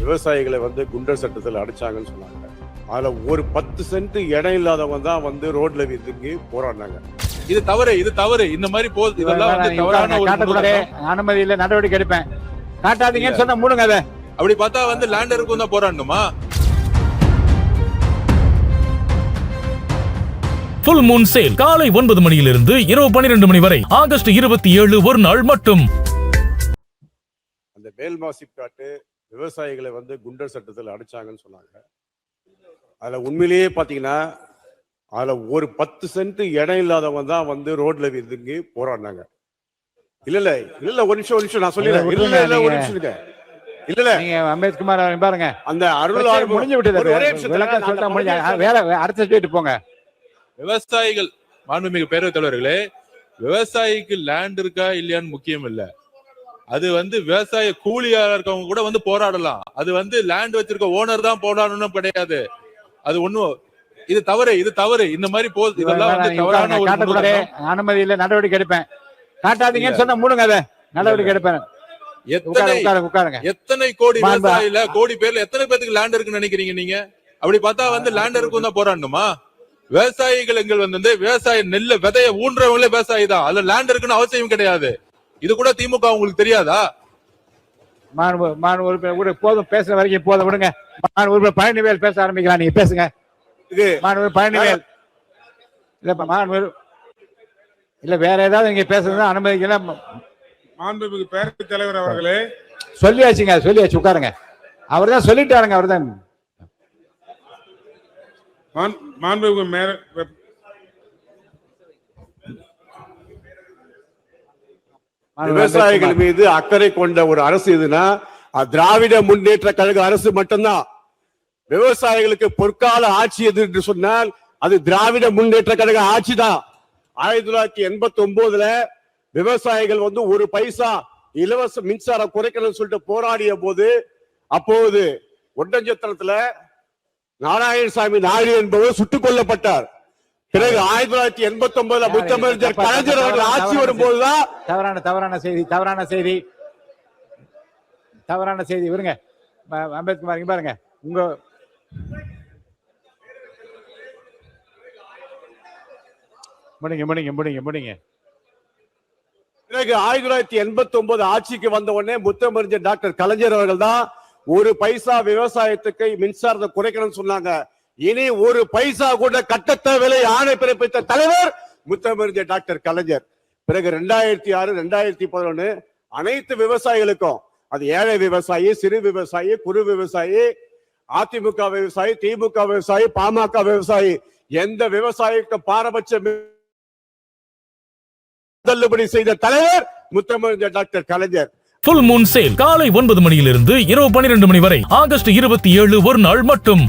விவசாயிகளை குண்டர் சட்டத்தில் அடிச்சாங்கன்னு சொன்னாங்க. அதுல ஒரு 10 சென்ட் இடம் இல்லாதவங்க தான் ரோட்ல வீட்டுக்கு போராடினாங்க. இது தவறு, இது தவறு. இந்த மாதிரி இதெல்லாம் தவறான ஒரு அனுமதி இல்ல, நடவடிக்கை எடுப்பேன். காட்டாதீங்கன்னு சொன்னா மூடுங்க. அதை அப்படி பார்த்தா லேண்ட் இருக்கும் தான் போராடணுமா? ஃபுல் மூன் சேல் காலை 9 மணியிலிருந்து இரவு 12 மணி வரை ஆகஸ்ட் 27 ஒரு நாள் மட்டும். அந்த மேல்மாசிப்காட்டு விவசாயிகளை குண்டர் சட்டத்தில் அடிச்சாங்கன்னு சொன்னாங்க. அதுல உண்மையிலேயே பாத்தீங்கன்னா அதுல ஒரு 10 சென்ட் இடம் இல்லாதவங்க தான் ரோட்ல வீட்டுக்கு போராடினாங்க. இல்ல ஒரு நிமிஷம் நான் சொல்லிடுறேன். ஒரு நிமிஷம் இல்ல நீங்க அம்பேத்குமார் பாருங்க, அந்த அருள் முடிஞ்சு விட்டது. விளக்கம் சொல்லிட்டா முடிஞ்ச வேற அடுத்த சொல்லிட்டு போங்க. விவசாயிகள், மாண்புமிகு பேரவைத் தலைவர்களே, விவசாயிக்கு லேண்ட் இருக்கா இல்லையான்னு முக்கியம் இல்ல. அது விவசாய கூலியா இருக்கவங்க கூட போராடலாம். அது லேண்ட் வச்சிருக்க ஓனர் தான் போராடணும் கிடையாது. அது ஒண்ணும் இது தவறு, இது தவறு. இந்த மாதிரி இதெல்லாம் தவறான ஒரு அனுமதி இல்ல, நடவடிக்கை எடுப்பேன். காட்டாதீங்கன்னு சொன்னா மூடுங்க. அதை நடவடிக்கை எடுப்பேன். எத்தனை கோடி விவசாயில கோடி பேர்ல எத்தனை பேருக்கு லேண்ட் இருக்குன்னு நினைக்கிறீங்க நீங்க? அப்படி பார்த்தா லேண்ட் இருக்கும் தான் போராடணுமா? விவசாயிகள் விவசாய நெல்ல விதைய ஊன்றவங்களே விவசாயி தான். அதுல லேண்ட் இருக்குன்னு அவசியம் கிடையாது. இது கூட திமுக உங்களுக்கு தெரியாதா? போதும், பேசுற வரைக்கும் போதும், விடுங்க. உறுப்பினர் பழனிவேல் பேச ஆரம்பிக்கலாம். நீங்க பேசுங்க. பழனிவேல் இல்ல வேற ஏதாவது நீங்க பேசுறது அனுமதிக்கல. மாண்புமிகு பேரவைத் தலைவர் அவர்களே, சொல்லியாச்சு. உட்காருங்க. அவர் தான் சொல்லிட்டாருங்க. அவர் தான் மாண்புமிகு விவசாயிகள் மீது அக்கறை கொண்ட ஒரு அரசு எதுனா திராவிட முன்னேற்ற கழக அரசு மட்டும்தான். விவசாயிகளுக்கு பொற்கால ஆட்சி எது என்று சொன்னால் அது திராவிட முன்னேற்ற கழக ஆட்சி தான். 1989 விவசாயிகள் ஒரு பைசா இலவச மின்சாரம் குறைக்கணும்னு சொல்லிட்டு போராடிய போது அப்போது ஒட்டஞ்சத்திரத்துல நாராயணசாமி நாயுடு என்பவர் சுட்டுக் கொல்லப்பட்டார். பிறகு 1989 முத்தமிழர் கலைஞர் அவர்கள் ஆட்சி வரும்போதுதான் தவறான செய்தி விருங்க. அம்பேத்குமார் பாருங்க, உங்க முடிங்க. பிறகு 1989 ஆட்சிக்கு வந்த உடனே முத்தமிழர் டாக்டர் கலைஞர் அவர்கள் தான் ஒரு பைசா விவசாயத்துக்கு மின்சாரத்தை குறைக்கணும்னு சொன்னாங்க. இனி ஒரு பைசா கூட கட்டத்த விலை ஆணை பிறப்பித்த தலைவர் முத்தமிழர் டாக்டர் கலைஞர். பிறகு 2006 2011 அனைத்து விவசாயிகளுக்கும், அது ஏழை விவசாயி, சிறு விவசாயி, குறு விவசாயி, அதிமுக விவசாயி, திமுக விவசாயி, பாமக விவசாயி, எந்த விவசாயிக்கு பாரபட்சம் தள்ளுபடி செய்த தலைவர் முத்தமிழர் டாக்டர் கலைஞர். ஃபுல் மூன் சேல் காலை 9 மணியிலிருந்து இரவு 12 மணி வரை ஆகஸ்ட் 27 ஒரு நாள் மட்டும்.